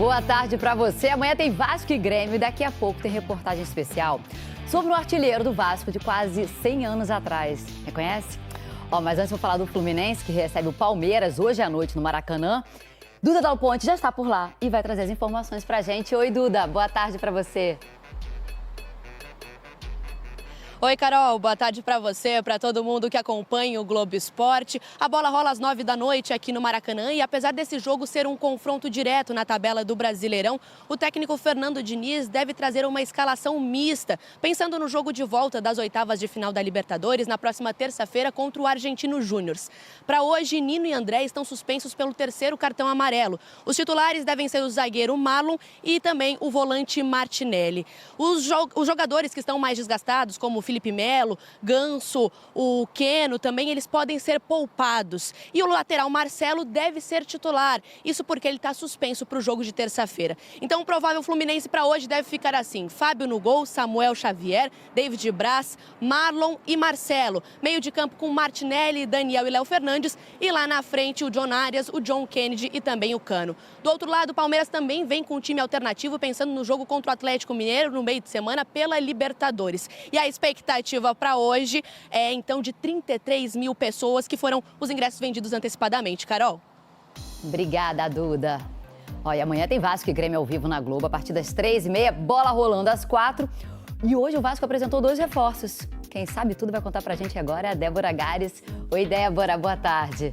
boa tarde para você. Amanhã tem Vasco e Grêmio e daqui a pouco tem reportagem especial sobre o artilheiro do Vasco de quase 100 anos atrás. Reconhece? Mas antes vou falar do Fluminense, que recebe o Palmeiras hoje à noite no Maracanã. Duda Dal Ponte já está por lá e vai trazer as informações pra gente. Oi, Duda, boa tarde para você. Oi, Carol, boa tarde para você, para todo mundo que acompanha o Globo Esporte. A bola rola às 9 da noite aqui no Maracanã e apesar desse jogo ser um confronto direto na tabela do Brasileirão, o técnico Fernando Diniz deve trazer uma escalação mista, pensando no jogo de volta das oitavas de final da Libertadores na próxima terça-feira contra o Argentino Júnior. Para hoje, Nino e André estão suspensos pelo terceiro cartão amarelo. Os titulares devem ser o zagueiro Marlon e também o volante Martinelli. Os jogadores que estão mais desgastados, como o Felipe Melo, Ganso, o Queno, também eles podem ser poupados. E o lateral Marcelo deve ser titular, isso porque ele está suspenso para o jogo de terça-feira. Então o provável Fluminense para hoje deve ficar assim: Fábio no gol, Samuel Xavier, David Braz, Marlon e Marcelo. Meio de campo com Martinelli, Daniel e Léo Fernandes. E lá na frente o John Arias, o John Kennedy e também o Cano. Do outro lado, o Palmeiras também vem com um time alternativo, pensando no jogo contra o Atlético Mineiro no meio de semana pela Libertadores. E a expectativa para hoje é então de 33 mil pessoas, que foram os ingressos vendidos antecipadamente. Carol? Obrigada, Duda. Olha, amanhã tem Vasco e Grêmio ao vivo na Globo, a partir das 3h30, bola rolando às 4h. E hoje o Vasco apresentou 2 reforços. Quem sabe tudo vai contar pra gente agora é a Débora Gares. Oi, Débora, boa tarde.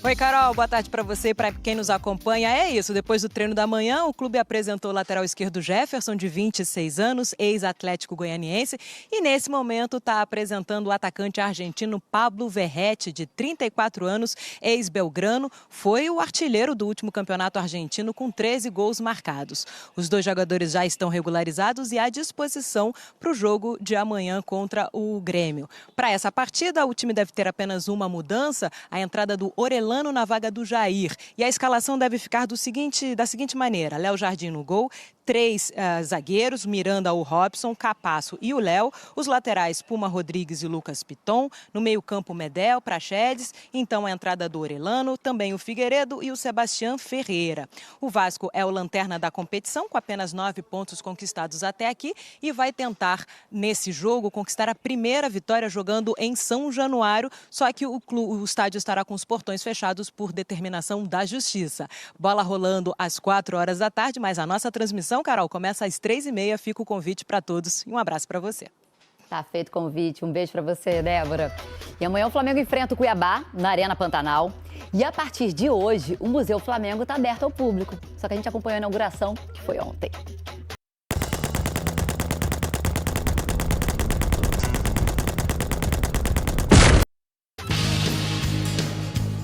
Oi, Carol, boa tarde para você e para quem nos acompanha. É isso, depois do treino da manhã, o clube apresentou o lateral esquerdo Jefferson, de 26 anos, ex-atlético goianiense, e nesse momento está apresentando o atacante argentino Pablo Verrete, de 34 anos, ex-belgrano, foi o artilheiro do último campeonato argentino com 13 gols marcados. Os 2 jogadores já estão regularizados e à disposição para o jogo de amanhã contra o Grêmio. Para essa partida, o time deve ter apenas uma mudança, a entrada do Orelhano na vaga do Jair. E a escalação deve ficar da seguinte maneira: Léo Jardim no gol, 3 zagueiros, Miranda, o Robson, Capasso e o Léo. Os laterais, Puma Rodrigues e Lucas Piton. No meio-campo, Medel, Praxedes. Então, a entrada do Orelhano, também o Figueiredo e o Sebastião Ferreira. O Vasco é o lanterna da competição, com apenas 9 pontos conquistados até aqui, e vai tentar, nesse jogo, conquistar a primeira vitória jogando em São Januário, só que o estádio estará com os portões fechados por determinação da Justiça. Bola rolando às 4h da tarde, mas a nossa transmissão, Carol, começa às 3h30. Fica o convite para todos e um abraço para você. Tá feito o convite. Um beijo para você, Débora. E amanhã o Flamengo enfrenta o Cuiabá na Arena Pantanal. E a partir de hoje, o Museu Flamengo está aberto ao público. Só que a gente acompanhou a inauguração, que foi ontem.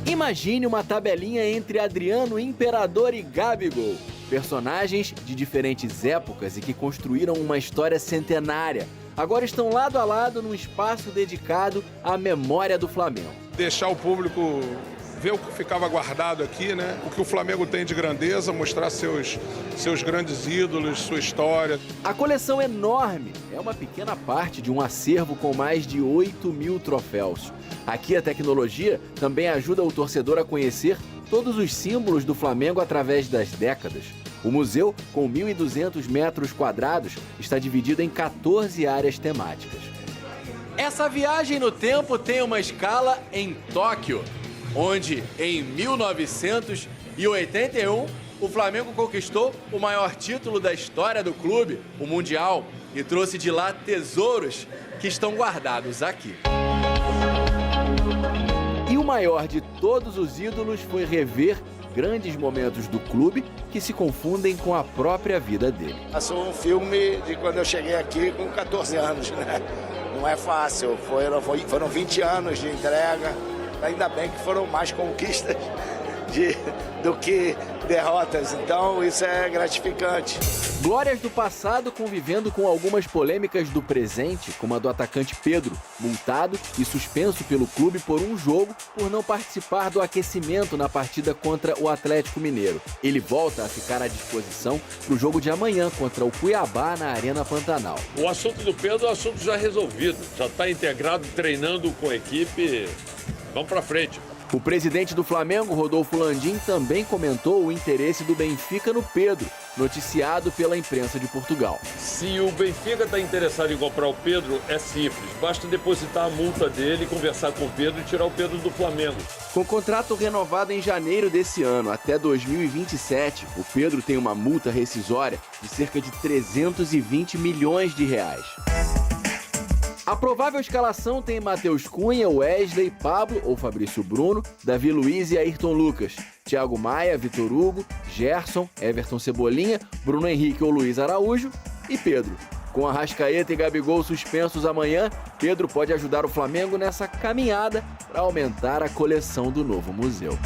Imagine uma tabelinha entre Adriano Imperador e Gabigol. Personagens de diferentes épocas e que construíram uma história centenária. Agora estão lado a lado num espaço dedicado à memória do Flamengo. Deixar o público ver o que ficava guardado aqui, né? O que o Flamengo tem de grandeza, mostrar seus grandes ídolos, sua história. A coleção enorme é uma pequena parte de um acervo com mais de 8.000 troféus. Aqui a tecnologia também ajuda o torcedor a conhecer todos os símbolos do Flamengo através das décadas. O museu, com 1.200 metros quadrados, está dividido em 14 áreas temáticas. Essa viagem no tempo tem uma escala em Tóquio, onde, em 1981, o Flamengo conquistou o maior título da história do clube, o Mundial, e trouxe de lá tesouros que estão guardados aqui. E o maior de todos os ídolos foi rever grandes momentos do clube que se confundem com a própria vida dele. Passou um filme de quando eu cheguei aqui com 14 anos, né? Não é fácil, foram 20 anos de entrega. Ainda bem que foram mais conquistas do que derrotas, então isso é gratificante. Glórias do passado convivendo com algumas polêmicas do presente, como a do atacante Pedro, multado e suspenso pelo clube por um jogo por não participar do aquecimento na partida contra o Atlético Mineiro. Ele volta a ficar à disposição para o jogo de amanhã contra o Cuiabá na Arena Pantanal. O assunto do Pedro é um assunto já resolvido, já está integrado, treinando com a equipe. Vamos para frente. O presidente do Flamengo, Rodolfo Landim, também comentou o interesse do Benfica no Pedro, noticiado pela imprensa de Portugal. Se o Benfica está interessado em comprar o Pedro, é simples. Basta depositar a multa dele, conversar com o Pedro e tirar o Pedro do Flamengo. Com contrato renovado em janeiro desse ano até 2027, o Pedro tem uma multa rescisória de cerca de 320 milhões de reais. A provável escalação tem Matheus Cunha, Wesley, Pablo ou Fabrício Bruno, Davi Luiz e Ayrton Lucas, Thiago Maia, Vitor Hugo, Gerson, Everton Cebolinha, Bruno Henrique ou Luiz Araújo e Pedro. Com Arrascaeta e Gabigol suspensos amanhã, Pedro pode ajudar o Flamengo nessa caminhada para aumentar a coleção do novo museu.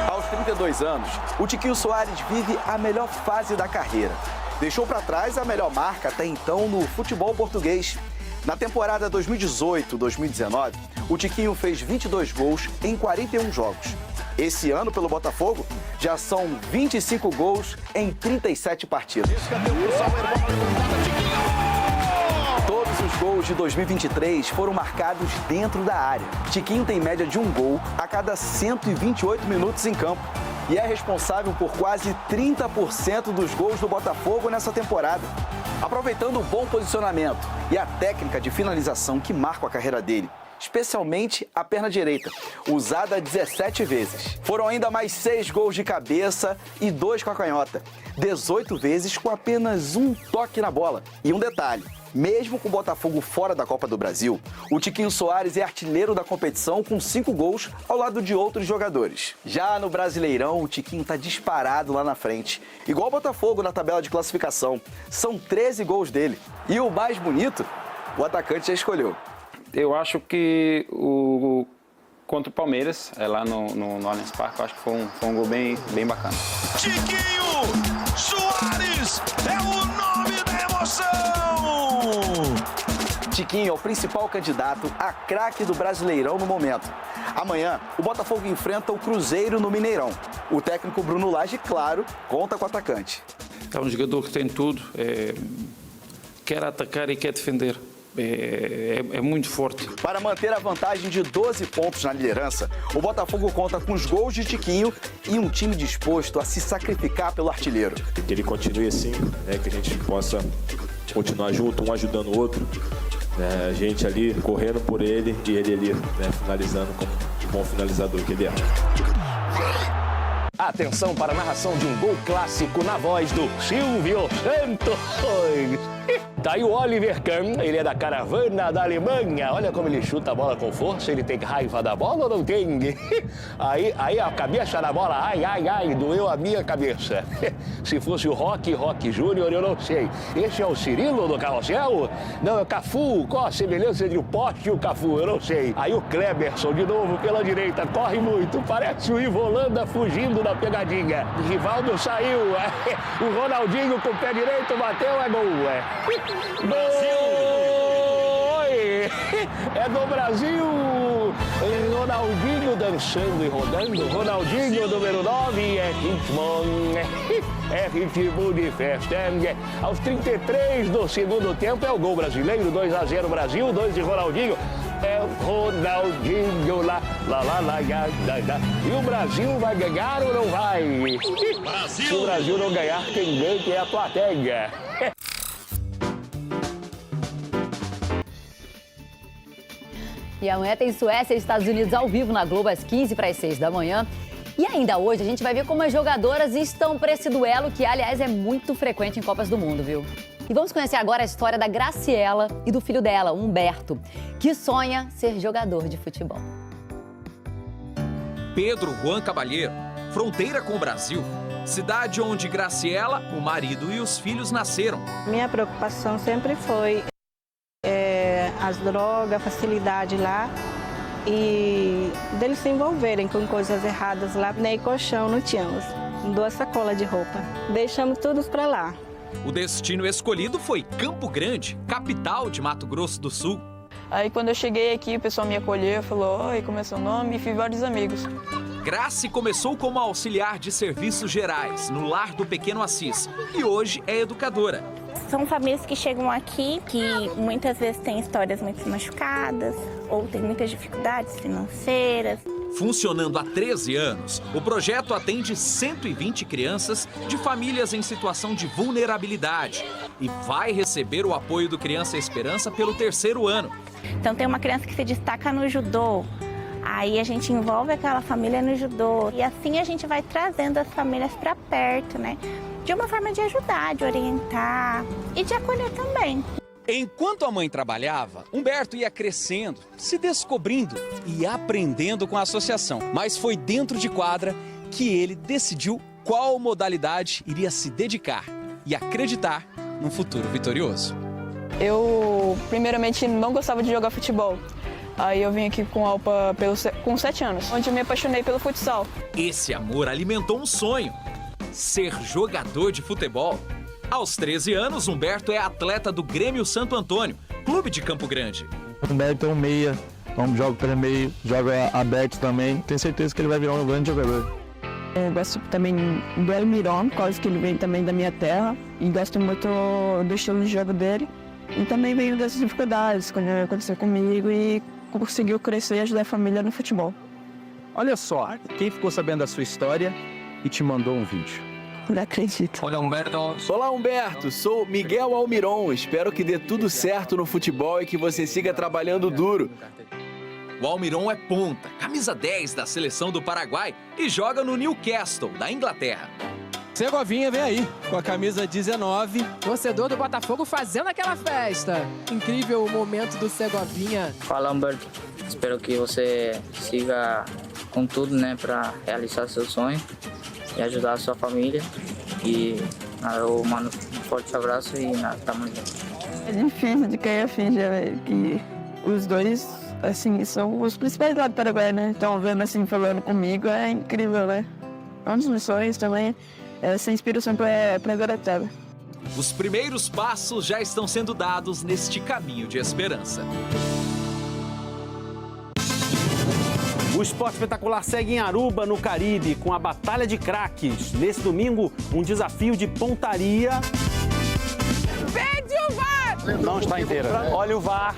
Aos 32 anos, o Tiquinho Soares vive a melhor fase da carreira. Deixou para trás a melhor marca até então no futebol português. Na temporada 2018-2019, o Tiquinho fez 22 gols em 41 jogos. Esse ano, pelo Botafogo, já são 25 gols em 37 partidas. Todos os gols de 2023 foram marcados dentro da área. Tiquinho tem média de 1 gol a cada 128 minutos em campo e é responsável por quase 30% dos gols do Botafogo nessa temporada. Aproveitando o bom posicionamento e a técnica de finalização que marca a carreira dele, especialmente a perna direita, usada 17 vezes. Foram ainda mais 6 gols de cabeça e 2 com a canhota, 18 vezes com apenas um toque na bola. E um detalhe, mesmo com o Botafogo fora da Copa do Brasil, o Tiquinho Soares é artilheiro da competição com 5 gols ao lado de outros jogadores. Já no Brasileirão, o Tiquinho está disparado lá na frente, igual o Botafogo na tabela de classificação. São 13 gols dele. E o mais bonito, o atacante já escolheu. Eu acho que contra o Palmeiras, lá no Allianz Parque, eu acho que foi um gol bem bacana. Tiquinho Soares é o nome da emoção! Tiquinho é o principal candidato a craque do Brasileirão no momento. Amanhã, o Botafogo enfrenta o Cruzeiro no Mineirão. O técnico Bruno Lage, claro, conta com o atacante. É um jogador que tem tudo, quer atacar e quer defender. É muito forte. Para manter a vantagem de 12 pontos na liderança, o Botafogo conta com os gols de Tiquinho e um time disposto a se sacrificar pelo artilheiro. Que ele continue assim, que a gente possa continuar junto, um ajudando o outro. A gente ali correndo por ele e ele ali finalizando como o bom finalizador que ele é. Atenção para a narração de um gol clássico na voz do Silvio Santos. Tá aí o Oliver Kahn, ele é da caravana da Alemanha. Olha como ele chuta a bola com força, ele tem raiva da bola ou não tem? Aí a cabeça da bola, ai, doeu a minha cabeça. Se fosse o Rock Júnior, eu não sei. Esse é o Cirilo do Carrossel? Não, é o Cafu, qual a semelhança entre o Poste e o Cafu? Eu não sei. Aí o Kleberson, de novo, pela direita, corre muito, parece o Ivo Holanda fugindo da pegadinha. O Rivaldo saiu, o Ronaldinho com o pé direito bateu, é gol. Brasil! É do Brasil! Ronaldinho dançando e rodando. Ronaldinho, número 9, é ritmo. É ritmo de festa. Aos 33 do segundo tempo é o gol brasileiro. 2-0 Brasil, 2 de Ronaldinho. É o Ronaldinho lá. E o Brasil vai ganhar ou não vai? Brasil. Se o Brasil não ganhar, quem ganha é a plateia. E amanhã tem Suécia e Estados Unidos ao vivo na Globo às 15h45 da manhã. E ainda hoje a gente vai ver como as jogadoras estão para esse duelo, que aliás é muito frequente em Copas do Mundo, viu? E vamos conhecer agora a história da Graciela e do filho dela, Humberto, que sonha ser jogador de futebol. Pedro Juan Cabalheiro, fronteira com o Brasil. Cidade onde Graciela, o marido e os filhos nasceram. Minha preocupação sempre foi as drogas, a facilidade lá e deles se envolverem com coisas erradas lá. Nem colchão não tínhamos, 2 sacolas de roupa. Deixamos tudo para lá. O destino escolhido foi Campo Grande, capital de Mato Grosso do Sul. Aí quando eu cheguei aqui, o pessoal me acolheu, falou, oi, como é seu nome? E fiz vários amigos. Graci começou como auxiliar de serviços gerais no lar do pequeno Assis e hoje é educadora. São famílias que chegam aqui, que muitas vezes têm histórias muito machucadas ou têm muitas dificuldades financeiras. Funcionando há 13 anos, o projeto atende 120 crianças de famílias em situação de vulnerabilidade e vai receber o apoio do Criança Esperança pelo 3º ano. Então tem uma criança que se destaca no judô, aí a gente envolve aquela família no judô e assim a gente vai trazendo as famílias para perto, né? De uma forma de ajudar, de orientar e de acolher também. Enquanto a mãe trabalhava, Humberto ia crescendo, se descobrindo e aprendendo com a associação. Mas foi dentro de quadra que ele decidiu qual modalidade iria se dedicar e acreditar num futuro vitorioso. Eu, primeiramente, não gostava de jogar futebol. Aí eu vim aqui com a UPA com 7 anos, onde eu me apaixonei pelo futsal. Esse amor alimentou um sonho: ser jogador de futebol. Aos 13 anos, Humberto é atleta do Grêmio Santo Antônio, clube de Campo Grande. O Humberto é um meia, joga pelo meio, joga aberto também. Tenho certeza que ele vai virar um grande jogador. Eu gosto também do Elmiron, por causa que ele vem também da minha terra. E gosto muito do estilo de jogo dele. E também veio das dificuldades quando aconteceu comigo e conseguiu crescer e ajudar a família no futebol. Olha só, quem ficou sabendo da sua história e te mandou um vídeo. Não acredito. Olá, Humberto. Olá, Humberto. Sou Miguel Almiron. Espero que dê tudo certo no futebol e que você siga trabalhando duro. O Almiron é ponta, camisa 10 da seleção do Paraguai e joga no Newcastle, da Inglaterra. Segovinha vem aí, com a camisa 19. Torcedor do Botafogo fazendo aquela festa. Incrível o momento do Segovinha. Fala, Humberto. Espero que você siga com tudo, né, para realizar seu sonho e ajudar a sua família. E eu mando um forte abraço e tamo junto. É difícil de cair a ficha, que os dois, assim, são os principais lá do Paraguai, né? Estão vendo, assim, falando comigo, é incrível, né? Um dos meus sonhos também é essa inspiração para a garotada. Os primeiros passos já estão sendo dados neste caminho de esperança. O Esporte Espetacular segue em Aruba, no Caribe, com a Batalha de Craques. Nesse domingo, um desafio de pontaria. Pede o VAR! Não está inteira. Olha o VAR.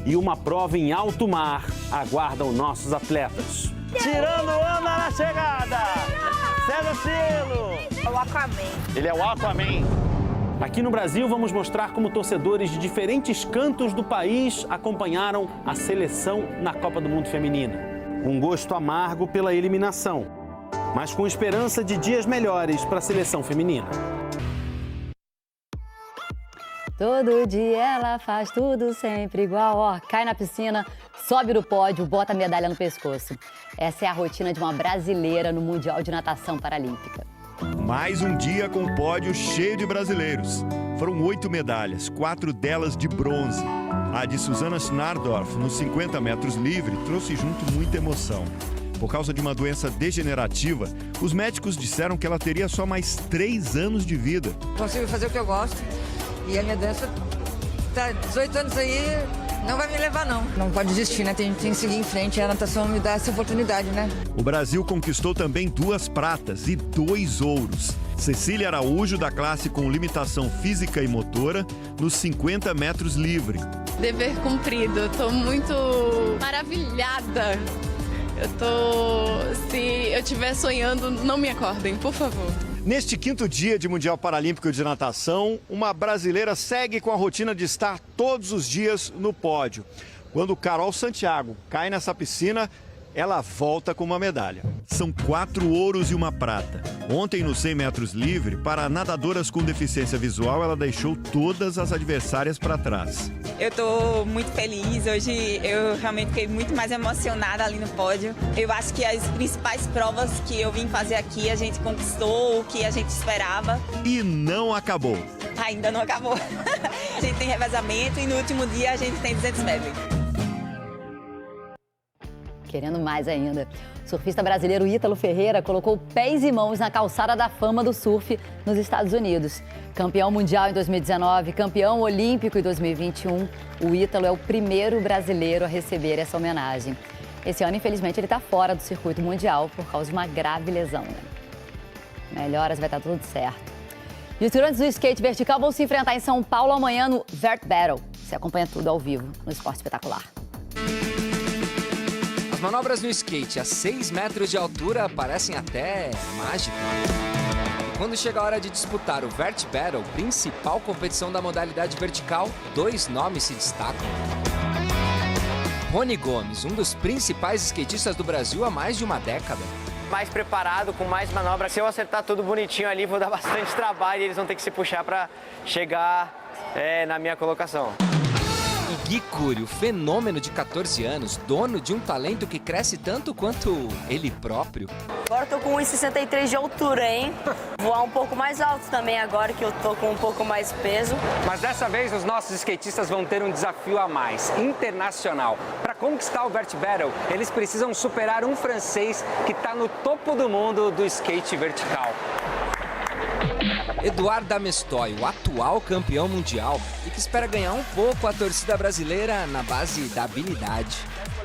E uma prova em alto mar aguardam nossos atletas. Tirando onda na chegada! César Cielo! É o Aquaman. Ele é o Aquaman. Aqui no Brasil, vamos mostrar como torcedores de diferentes cantos do país acompanharam a seleção na Copa do Mundo Feminina. Um gosto amargo pela eliminação, mas com esperança de dias melhores para a seleção feminina. Todo dia ela faz tudo sempre igual, ó, cai na piscina, sobe no pódio, bota a medalha no pescoço. Essa é a rotina de uma brasileira no Mundial de Natação Paralímpica. Mais um dia com pódio cheio de brasileiros. Foram 8 medalhas, 4 delas de bronze. A de Suzana Schnardorf, nos 50 metros livre, trouxe junto muita emoção. Por causa de uma doença degenerativa, os médicos disseram que ela teria só mais 3 anos de vida. Consigo fazer o que eu gosto e a minha dança tá 18 anos aí, não vai me levar não. Não pode desistir, né? Tem que seguir em frente, a natação me dá essa oportunidade, né? O Brasil conquistou também 2 pratas e 2 ouros. Cecília Araújo, da classe com limitação física e motora, nos 50 metros livre. Dever cumprido, eu tô muito maravilhada. Se eu estiver sonhando, não me acordem, por favor. Neste 5º dia de Mundial Paralímpico de Natação, uma brasileira segue com a rotina de estar todos os dias no pódio. Quando Carol Santiago cai nessa piscina, ela volta com uma medalha. São 4 ouros e 1 prata. Ontem, nos 100 metros livre, para nadadoras com deficiência visual, ela deixou todas as adversárias para trás. Eu estou muito feliz. Hoje eu realmente fiquei muito mais emocionada ali no pódio. Eu acho que as principais provas que eu vim fazer aqui, a gente conquistou o que a gente esperava. E não acabou. Ainda não acabou. A gente tem revezamento e no último dia a gente tem 200 metros. Querendo mais ainda. O surfista brasileiro Ítalo Ferreira colocou pés e mãos na calçada da fama do surf nos Estados Unidos. Campeão mundial em 2019, campeão olímpico em 2021, o Ítalo é o primeiro brasileiro a receber essa homenagem. Esse ano, infelizmente, ele está fora do circuito mundial por causa de uma grave lesão, né? Melhoras, vai estar tudo certo. E os estudantes do skate vertical vão se enfrentar em São Paulo amanhã no Vert Battle. Você acompanha tudo ao vivo no Esporte Espetacular. As manobras no skate a 6 metros de altura parecem até mágicas. Quando chega a hora de disputar o Vert Battle, principal competição da modalidade vertical, 2 nomes se destacam. Rony Gomes, um dos principais skatistas do Brasil há mais de uma década. Mais preparado, com mais manobras. Se eu acertar tudo bonitinho ali, vou dar bastante trabalho e eles vão ter que se puxar para chegar na minha colocação. E Gui Cury, o fenômeno de 14 anos, dono de um talento que cresce tanto quanto ele próprio. Agora eu tô com 1,63 de altura, hein? Voar um pouco mais alto também agora que eu tô com um pouco mais peso. Mas dessa vez os nossos skatistas vão ter um desafio a mais, internacional. Para conquistar o Vert Battle, eles precisam superar um francês que está no topo do mundo do skate vertical. Eduardo Damestoy, o atual campeão mundial e que espera ganhar um pouco a torcida brasileira na base da habilidade.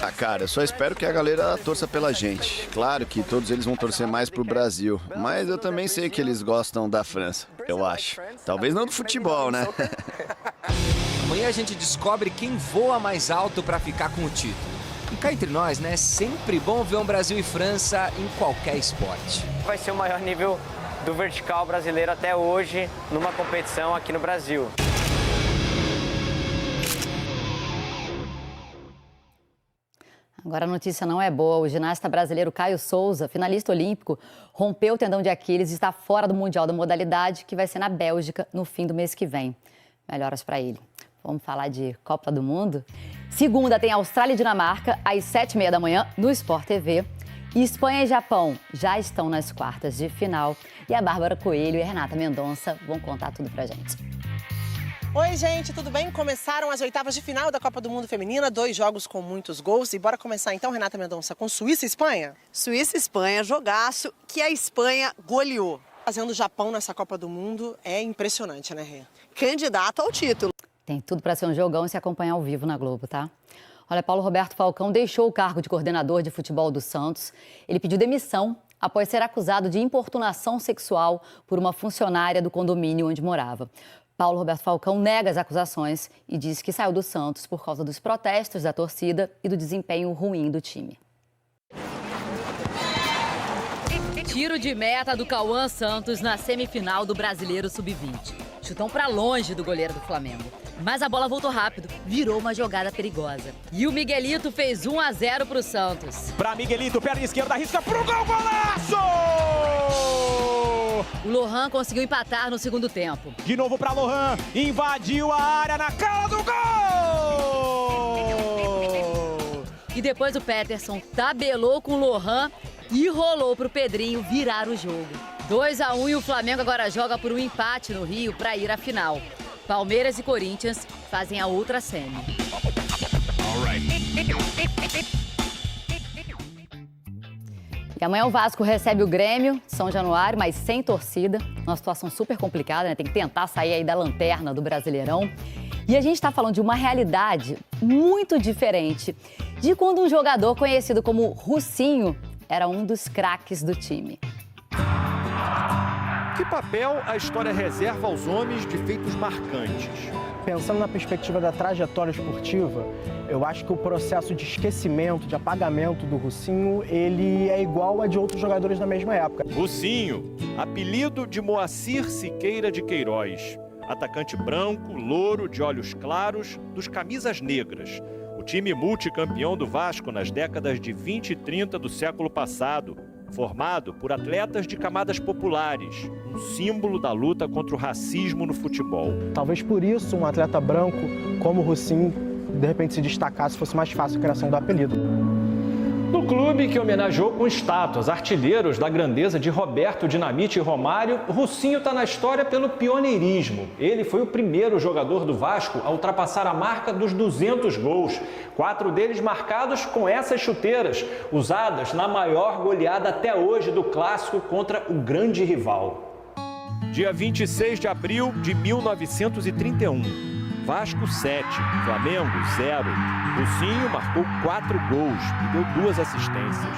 Ah, cara, eu só espero que a galera torça pela gente. Claro que todos eles vão torcer mais pro Brasil, mas eu também sei que eles gostam da França, eu acho. Talvez não do futebol, né? Amanhã a gente descobre quem voa mais alto para ficar com o título. E cá entre nós, né? É sempre bom ver um Brasil e França em qualquer esporte. Vai ser o maior nível do vertical brasileiro até hoje numa competição aqui no Brasil. Agora a notícia não é boa. O ginasta brasileiro Caio Souza, finalista olímpico, rompeu o tendão de Aquiles e está fora do Mundial da modalidade, que vai ser na Bélgica no fim do mês que vem. Melhoras para ele. Vamos falar de Copa do Mundo? Segunda tem Austrália e Dinamarca, às 7h30 da manhã, no Sport TV. E Espanha e Japão já estão nas quartas de final. E a Bárbara Coelho e a Renata Mendonça vão contar tudo pra gente. Oi, gente, tudo bem? Começaram as oitavas de final da Copa do Mundo Feminina, 2 jogos com muitos gols. E bora começar então, Renata Mendonça, com Suíça e Espanha? Suíça e Espanha, jogaço que a Espanha goleou. Fazendo o Japão nessa Copa do Mundo é impressionante, né, Rê? Candidato ao título. Tem tudo para ser um jogão e se acompanhar ao vivo na Globo, tá? Olha, Paulo Roberto Falcão deixou o cargo de coordenador de futebol do Santos. Ele pediu demissão após ser acusado de importunação sexual por uma funcionária do condomínio onde morava. Paulo Roberto Falcão nega as acusações e diz que saiu do Santos por causa dos protestos da torcida e do desempenho ruim do time. Tiro de meta do Cauã Santos na semifinal do Brasileiro Sub-20. Chutão para longe do goleiro do Flamengo. Mas a bola voltou rápido, virou uma jogada perigosa. E o Miguelito fez 1-0 pro Santos. Pra Miguelito, perna esquerda, arrisca pro gol, golaço! O Lohan conseguiu empatar no segundo tempo. De novo pra Lohan, invadiu a área na cara do gol! E depois o Peterson tabelou com o Lohan e rolou pro Pedrinho virar o jogo. 2-1 e o Flamengo agora joga por um empate no Rio para ir à final. Palmeiras e Corinthians fazem a outra semi. E amanhã o Vasco recebe o Grêmio, São Januário, mas sem torcida. Uma situação super complicada, né? Tem que tentar sair aí da lanterna do Brasileirão. E a gente está falando de uma realidade muito diferente de quando um jogador conhecido como Russinho era um dos craques do time. Que papel a história reserva aos homens de feitos marcantes? Pensando na perspectiva da trajetória esportiva, eu acho que o processo de esquecimento, de apagamento do Russinho, ele é igual a de outros jogadores da mesma época. Russinho, apelido de Moacir Siqueira de Queiroz. Atacante branco, louro, de olhos claros, dos camisas negras. O time multicampeão do Vasco nas décadas de 20 e 30 do século passado. Formado por atletas de camadas populares, um símbolo da luta contra o racismo no futebol. Talvez por isso um atleta branco como o Russinho, de repente, se destacasse, fosse mais fácil a criação do apelido. No clube que homenageou com estátuas artilheiros da grandeza de Roberto Dinamite e Romário, Russinho está na história pelo pioneirismo. Ele foi o primeiro jogador do Vasco a ultrapassar a marca dos 200 gols. 4 deles marcados com essas chuteiras, usadas na maior goleada até hoje do clássico contra o grande rival. Dia 26 de abril de 1931. Vasco 7, Flamengo 0. Russinho marcou 4 gols e deu 2 assistências.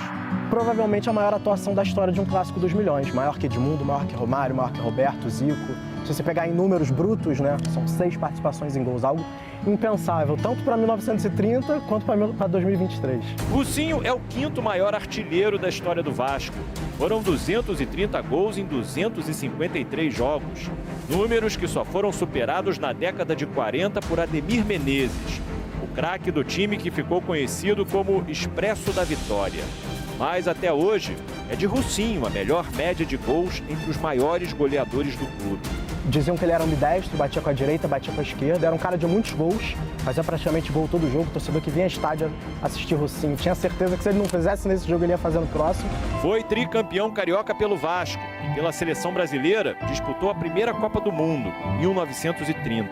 Provavelmente a maior atuação da história de um clássico dos milhões. Maior que Edmundo, maior que Romário, maior que Roberto, Zico. Se você pegar em números brutos, né, são 6 participações em gols, algo impensável, tanto para 1930 quanto para 2023. Russinho é o 5º maior artilheiro da história do Vasco. Foram 230 gols em 253 jogos. Números que só foram superados na década de 40 por Ademir Menezes, o craque do time que ficou conhecido como Expresso da Vitória. Mas até hoje é de Russinho a melhor média de gols entre os maiores goleadores do clube. Diziam que ele era ambidestro, batia com a direita, batia com a esquerda. Era um cara de muitos gols, fazia praticamente gol todo jogo. O torcedor que vinha ao estádio assistir Russinho tinha certeza que se ele não fizesse nesse jogo, ele ia fazer no próximo. Foi tricampeão carioca pelo Vasco e pela seleção brasileira disputou a primeira Copa do Mundo, em 1930.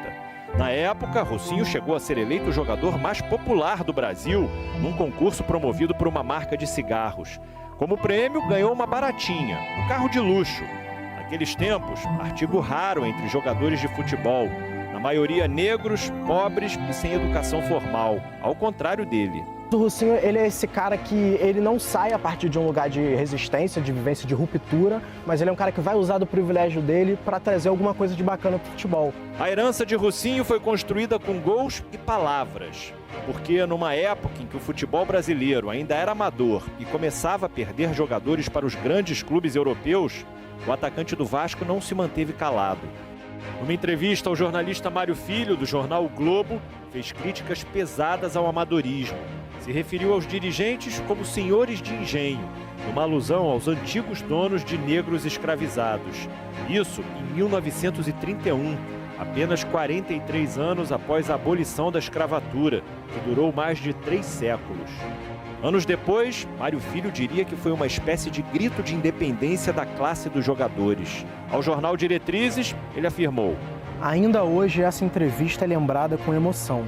Na época, Russinho chegou a ser eleito o jogador mais popular do Brasil num concurso promovido por uma marca de cigarros. Como prêmio, ganhou uma baratinha, um carro de luxo. Naqueles tempos, artigo raro entre jogadores de futebol, na maioria negros, pobres e sem educação formal, ao contrário dele. O Russinho, ele é esse cara que ele não sai a partir de um lugar de resistência, de vivência, de ruptura, mas ele é um cara que vai usar do privilégio dele para trazer alguma coisa de bacana para o futebol. A herança de Russinho foi construída com gols e palavras, porque numa época em que o futebol brasileiro ainda era amador e começava a perder jogadores para os grandes clubes europeus, o atacante do Vasco não se manteve calado. Numa entrevista ao jornalista Mário Filho, do jornal O Globo, fez críticas pesadas ao amadorismo. Se referiu aos dirigentes como senhores de engenho, numa alusão aos antigos donos de negros escravizados. Isso em 1931, apenas 43 anos após a abolição da escravatura, que durou mais de 3 séculos. Anos depois, Mário Filho diria que foi uma espécie de grito de independência da classe dos jogadores. Ao jornal Diretrizes, ele afirmou: ainda hoje essa entrevista é lembrada com emoção.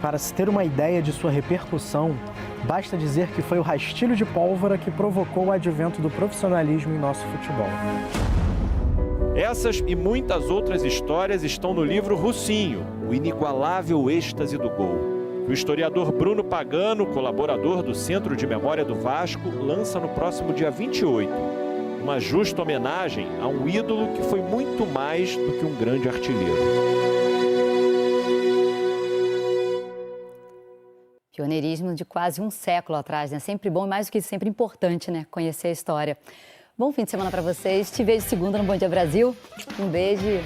Para se ter uma ideia de sua repercussão, basta dizer que foi o rastilho de pólvora que provocou o advento do profissionalismo em nosso futebol. Essas e muitas outras histórias estão no livro Russinho, o inigualável êxtase do gol. O historiador Bruno Pagano, colaborador do Centro de Memória do Vasco, lança no próximo dia 28. Uma justa homenagem a um ídolo que foi muito mais do que um grande artilheiro. Pioneirismo de quase um século atrás, né? Sempre bom e mais do que isso, sempre importante, né? Conhecer a história. Bom fim de semana para vocês. Te vejo segunda no Bom Dia Brasil. Um beijo.